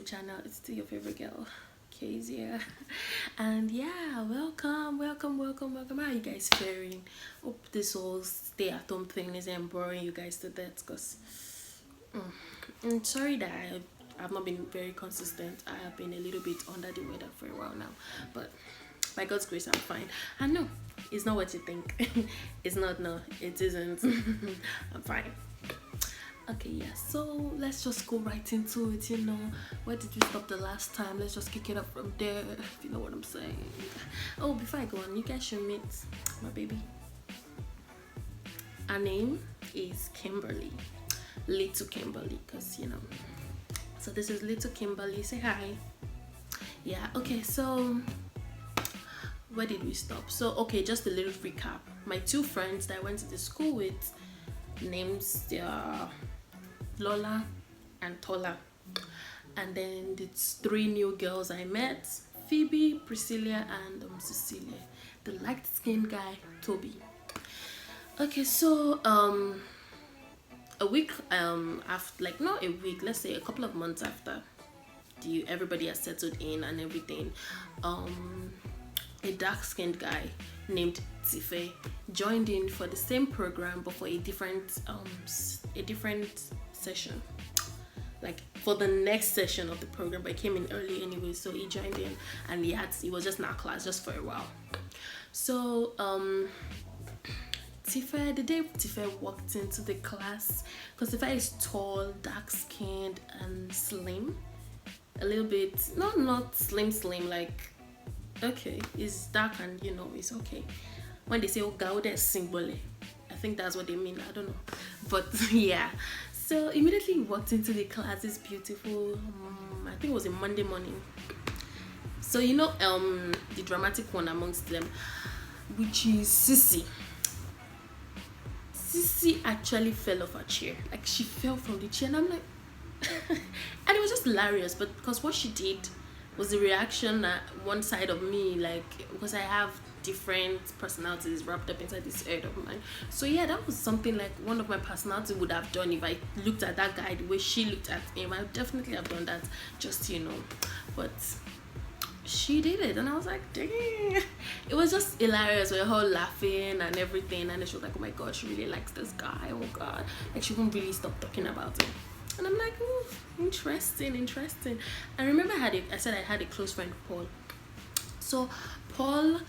YouTube channel. It's still your favorite girl, Kezia. And yeah, welcome. How are you guys faring? Hope this whole stay at home thing isn't boring you guys to death, because I'm sorry that I've not been very consistent. I have been a little bit under the weather for a while now, but by God's grace, I'm fine. And no, it's not what you think. It's not, no, it isn't. I'm fine. Okay, yeah, so let's just go right into it. Where did we stop the last time? Let's just kick it up from there, if you know what I'm saying. Oh, before I go on, you guys should meet my baby. Her name is Kimberly, little Kimberly, because so this is little Kimberly. Say hi. Yeah, okay, so where did we stop? So okay, just a little recap. My two friends that I went to the school with, names Lola and Tola, and then it's three new girls I met: Phoebe, Priscilla, and Cecilia. The light-skinned guy, Toby. Okay, so a week after, like not a week, let's say a couple of months after everybody has settled in and everything, a dark-skinned guy named Tife joined in for the same program but for a different session, like for the next session of the program, but he came in early anyway, so he joined in and he was just in our class just for a while. So Tife, the day Tife walked into the class, because Tife is tall, dark-skinned, and slim, a little bit, not slim, like, okay, it's dark and it's okay. When they say oh God, there's symbole, I think that's what they mean. I don't know, but yeah. So immediately walked into the class. It's beautiful. I think it was a Monday morning. So the dramatic one amongst them, which is Sissy. Sissy actually fell off her chair. Like, she fell from the chair, and I'm like, and it was just hilarious. But because what she did was the reaction at one side of me, like, because I have different personalities wrapped up inside this head of mine. So yeah, that was something like one of my personality would have done if I looked at that guy the way she looked at him. I would definitely have done that, just but she did it, and I was like, dang. It was just hilarious. We were all laughing and everything, and then she was like, oh my God, she really likes this guy. Oh God, like she won't really stop talking about it. And I'm like, ooh, interesting. I remember I said I had a close friend, Paul. So Paul,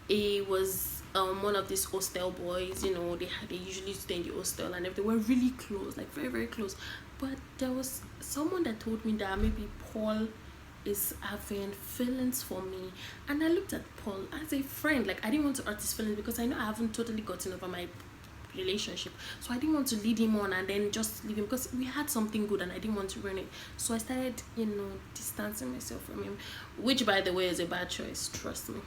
he was one of these hostel boys. They usually stay in the hostel, and they were really close, like very, very close. But there was someone that told me that maybe Paul is having feelings for me, and I looked at Paul as a friend. Like, I didn't want to hurt his feelings, because I know I haven't totally gotten over my relationship, so I didn't want to lead him on and then just leave him, because we had something good and I didn't want to ruin it. So I started distancing myself from him, which by the way is a bad choice, trust me.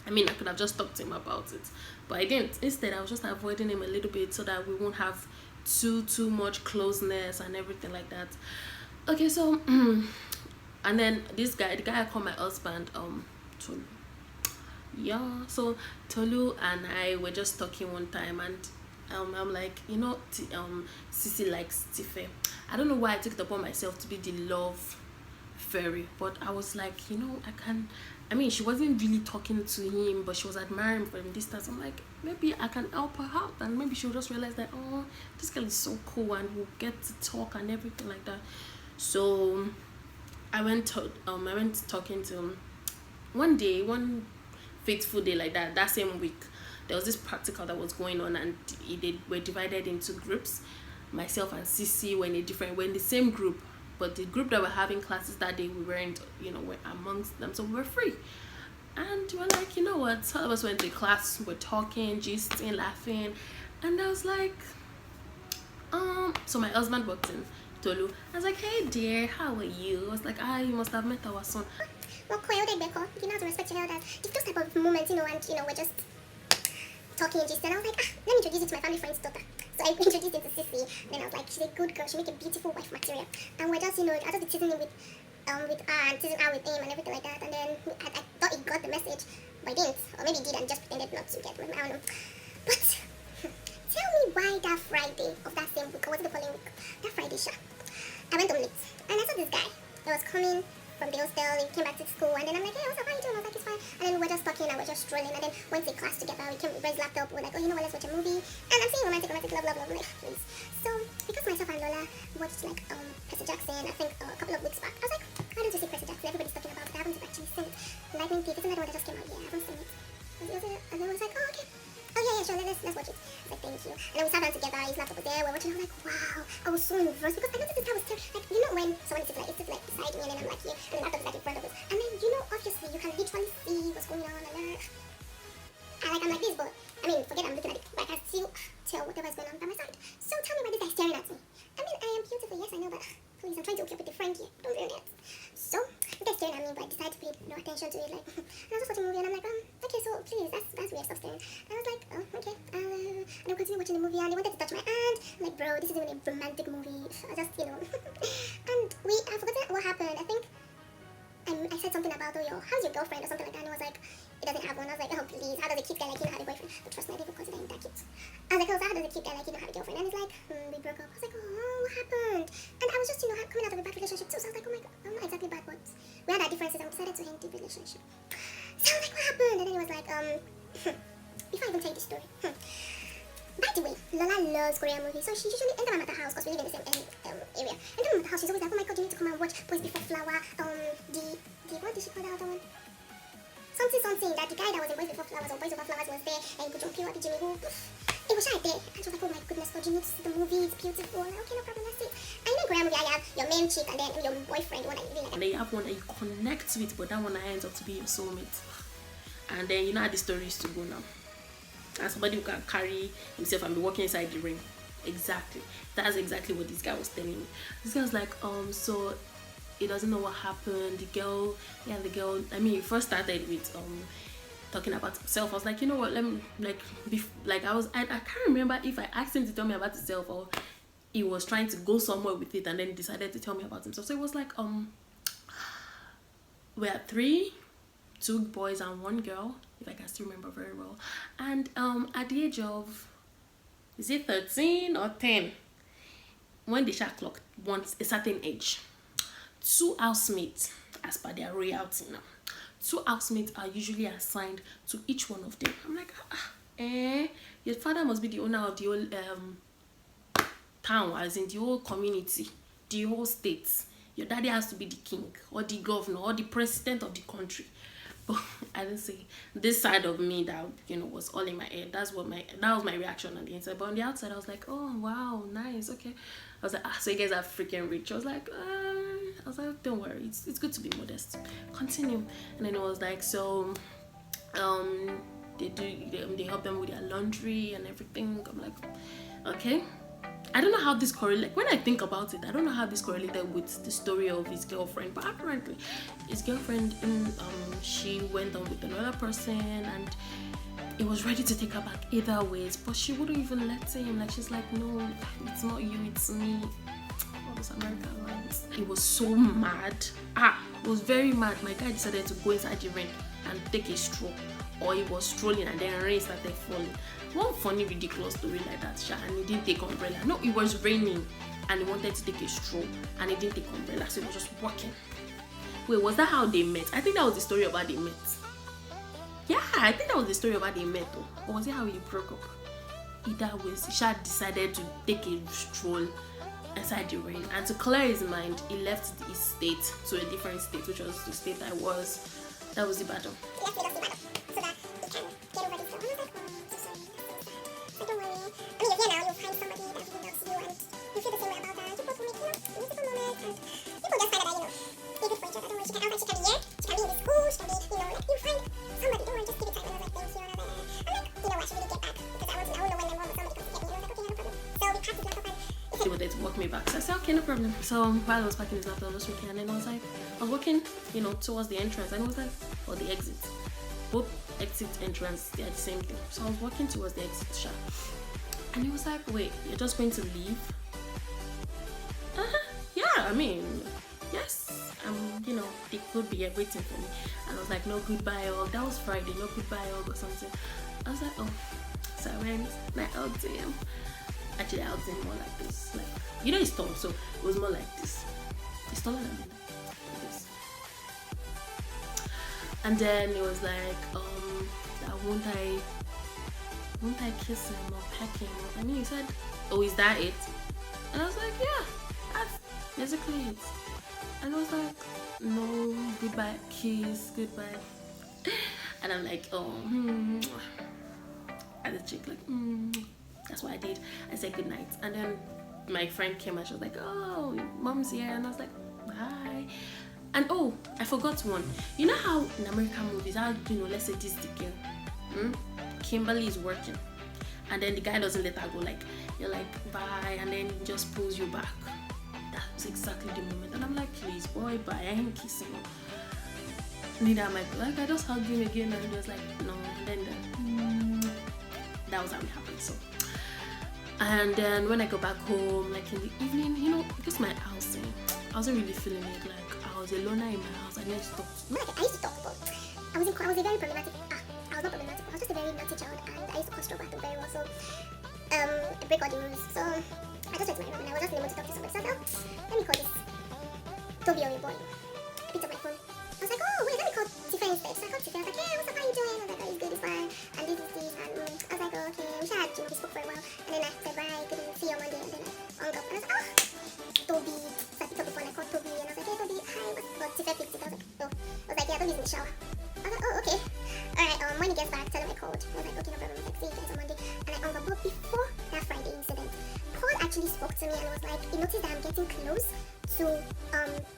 I mean, I could have just talked to him about it, but I didn't. Instead, I was just avoiding him a little bit so that we won't have too much closeness and everything like that. Okay, so and then this guy, the guy I call my husband, Tolu. Yeah, so Tolu and I were just talking one time, and I'm like, Sissy likes Tife. I don't know why I took it upon myself to be the love fairy, but I was like, I mean, she wasn't really talking to him, but she was admiring him from distance. I'm like, maybe I can help her out, and maybe she'll just realize that, oh, this girl is so cool, and we'll get to talk and everything like that. So I went talking to him one day, one fateful day like that same week. There was this practical that was going on, and we're divided into groups. Myself and Sissy were in the same group, but the group that were having classes that day, we weren't, we're amongst them, so we were free. And we're like, what, all of us went to class, we're talking, gisting, laughing, and I was like, so my husband walked in, Tolu. I was like, hey dear, how are you? I was like, you must have met our son. Well, you know, to respect your elders. It's those type of moments, and we're just talking and I was like, let me introduce you to my family friend's daughter. So I introduced him to Sissy. Then I was like, she's a good girl, she make a beautiful wife material. And we're just, I just be teasing him with her and teasing her with him and everything like that. And then I thought he got the message, but he didn't. Or maybe he did and just pretended not to get it. I don't know. But tell me why that Friday of that same week, or was it the following week? That Friday, I went home late and I saw this guy. he was coming from the hostel, he came back to school, and then I'm like, hey, what's up, how you doing? I was like, it's fine. And then we're just talking and we're just strolling, and then went to class together. We came with his laptop, we're like, oh, you know what, let's watch a movie. And I'm saying romantic, love, like, please. So, because myself and Lola watched like Percy Jackson, I think a couple of weeks back, I was like, why don't you see Percy Jackson? Everybody's talking about it. I haven't actually seen it. Lightning Thief, isn't that the one that just came out? Yeah, I haven't seen it. And then I was like, oh, okay. Oh yeah, sure, let's watch it. I was like, thank you. And then we sat down together, his laptop was there, we're watching, I was like, wow. I was so impressed because I noticed this guy was like, you know when someone is sits like beside me and then I'm like here, and the laptop is like in front of us. And then, you know, obviously you can literally see what's going on and I'm like this, but I mean, forget I'm looking at it, but I can still tell whatever is going on by my side. So tell me why this guy is staring at me. I mean, I am beautiful, yes, I know, but please, I'm trying to hook you up with a friend here. Don't ruin it. So, this guy's staring at me, but I decided to pay no attention to it. Like, and I was just watching a movie, and I'm like, okay, so please, that's weird, stop staring. And I was like, oh, okay. And I continued watching the movie, and he wanted to touch my hand. I'm like, bro, this is even a romantic movie. I just, you know. And I forgot what happened. I think I said something about, oh, how's your girlfriend or something like that, and he was like, he doesn't have one. I was like, oh, please, how does a cute guy like you know have a boyfriend? But trust me, I didn't consider him that cute. I was like, oh, so how does a cute guy like you know have a girlfriend? And he's like, we broke up. I was like, oh, what happened? And I was just, you know, coming out of a bad relationship too, so I was like, oh my god, I'm not exactly bad, but we had our differences and we decided to end the relationship. So I was like, what happened? And then he was like, before I even tell you the story, by the way, Lola loves Korean movies, so she usually, anytime I'm at the house, because we live in the same area, anytime I'm at the house, she's always like, oh my god, you need to come and watch Boys Before Flower, what did she call the other one? Something, that the guy that was in Boys Before Flowers or Boys Over Flowers was there, and you could jump up Jimmy Woo. It was right there, and she was like, oh my goodness, God, you need to see the movie, it's beautiful. I'm like, okay, no problem, let's see. And in Korean movie, I have your main chick, and then your boyfriend, one that you really like. And then you have one that you connect with, but that one ends up to be your soulmate. And then you know how the story is to go now. And somebody who can carry himself and be walking inside the ring. Exactly. That's exactly what this guy was telling me. This guy was like, so he doesn't know what happened. The girl, I mean, he first started with talking about himself. I was like, you know what, let me I can't remember if I asked him to tell me about himself or he was trying to go somewhere with it and then decided to tell me about himself. So it was like we had two boys and one girl, if I can still remember very well. And at the age of, is it 13 or 10, when the shot clock wants a certain age, two housemates, as per their royalty now, two housemates are usually assigned to each one of them. I'm like, your father must be the owner of the whole town, as in the whole community, the whole state. Your daddy has to be the king or the governor or the president of the country. But I didn't say this side of me that, you know, was all in my head. That was my reaction on the inside. But on the outside, I was like, oh wow, nice, okay. I was like, so you guys are freaking rich. I was like, don't worry, it's good to be modest. Continue. And then it was like, so they help them with their laundry and everything. I'm like, okay. I don't know how this correlates. When I think about it, I don't know how this correlated with the story of his girlfriend. But apparently, his girlfriend, she went on with another person, and he was ready to take her back either ways. But she wouldn't even let him. Like, she's like, no, it's not you, it's me. All those American lines. He was so mad. He was very mad. My guy decided to go inside the rain and take a stroll. Or he was strolling and then rain started falling. One funny ridiculous story like that, and he didn't take umbrella. No, it was raining and he wanted to take a stroll and he didn't take umbrella, so he was just walking. Wait, was that how they met? I think that was the story of how they met. Yeah, I think that was the story of how they met though. Or was it how he broke up? Either way, Sha decided to take a stroll inside the rain, and to clear his mind, he left his state to a different state, which was the state that was the battle. He wanted to walk me back, so I said okay, no problem. So while I was packing his laptop, I was walking, and then I was walking, you know, towards the entrance, and it was like, or the exit. Both exit entrance, they are the same thing. So I was walking towards the exit shop, and he was like, wait, you're just going to leave? Yeah, I mean, yes, you know, they could be waiting for me. And I was like, no goodbye hug. That was Friday, no goodbye hug or something. I was like, oh, so I went, and I hugged him. Actually, I hugged him more like this, like, you know, he's tall, so it was more like this. He's taller than me. And then it was like, won't I kiss him or peck him? And he said, oh, is that it? And I was like, yeah, that's basically it. And I was like, no, goodbye, kiss, goodbye. And I'm like, oh, and the chick like, that's what I did. I said goodnight. And then my friend came and she was like, oh, mom's here. And I was like, bye. And oh, I forgot one. You know how in American movies, how, let's say this is the girl, Kimberly is working, and then the guy doesn't let her go, like, you're like, bye, and then he just pulls you back. That was exactly the moment. And I'm like, please, boy, bye, I ain't kissing him. Neither am I. I just hugged him again, and he was like, no. And then that was how it happened. So, and then when I go back home, like in the evening, because my house, I wasn't really feeling it. Like I was a loner in my house. I didn't talk. I used to talk, but I was a very problematic. I was not problematic. I was just a very naughty child, and I used to cause trouble very well. So, I break all the rules. So I just went to my room, and I was just able to talk to somebody. So I thought, let me call this Toby or a boy. I picked up my phone. I was like, oh wait, let me call Tifa instead. So I called Tifa. I was like, hey, what's up? How you doing? I was like, oh, it's good, it's fine. And this is this. And I was like, oh, okay. We should have, we spoke for a while. And then I said, bye, good to see you on Monday. And then I hung up. And I was like, oh, Toby. So I picked up the phone. I called Toby, and I was like, hey, Toby, hi. But Tifa picked it. I was like, oh. I was like, yeah, Toby's in the shower. I was like, oh, okay. Alright, when he gets back, tell him I called. I was like, okay, no problem. I was like, see you guys on Monday. And I hung up. But before that Friday incident, Paul actually spoke to me and was like, he noticed that I'm getting close to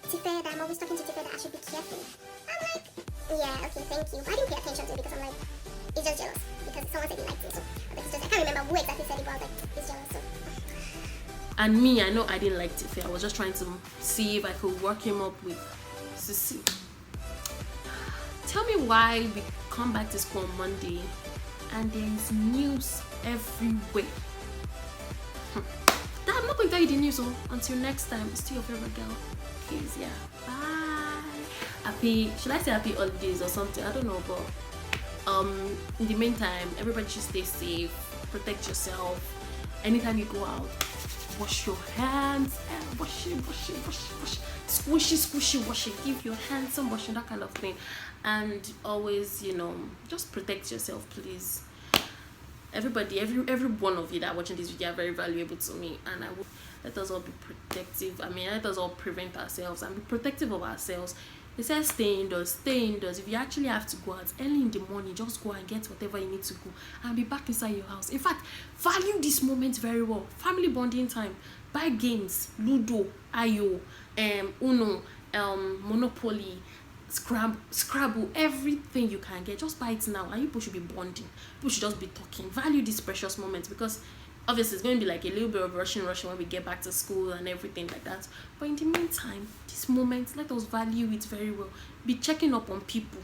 Tifa, that I'm always talking to Tifa, that I should be careful. I'm like, yeah, okay, thank you. But I didn't pay attention to it because I'm like, he's just jealous. Because someone said he liked me, so I can't remember who exactly said it, but I was like, he's jealous, so. And me, I know I didn't like Tifa. I was just trying to see if I could work him up with Sissy. Tell me why we come back to school on Monday and there is news everywhere. I'm not going to tell you the news until next time. It's still your favorite girl. Please, yeah. Bye. Should I say happy holidays or something? I don't know, but in the meantime, everybody should stay safe, protect yourself. Anytime you go out, wash your hands and wash it. Squishy, wash it. Give your hands some washing, that kind of thing. And always, just protect yourself, please. Everybody, every one of you that are watching this video are very valuable to me, and I will let us all be protective. Let us all prevent ourselves and be protective of ourselves. They say stay indoors. If you actually have to go out early in the morning, just go and get whatever you need to go and be back inside your house. In fact, value this moment very well. Family bonding time. Buy games, Ludo, Ayo, Uno, Monopoly, Scrabble, everything you can get. Just buy it now, and people should be bonding. People should just be talking. Value these precious moments, because obviously it's going to be like a little bit of rushing when we get back to school and everything like that. But in the meantime, these moments, let us value it very well. Be checking up on people.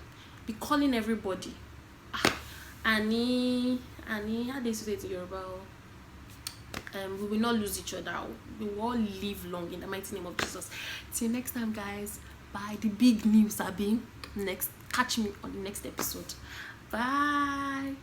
Be calling everybody. Annie, how do you say it in Yoruba? We will not lose each other. We will all live long in the mighty name of Jesus. Till next time, guys. Bye. The big news are being next. Catch me on the next episode. Bye.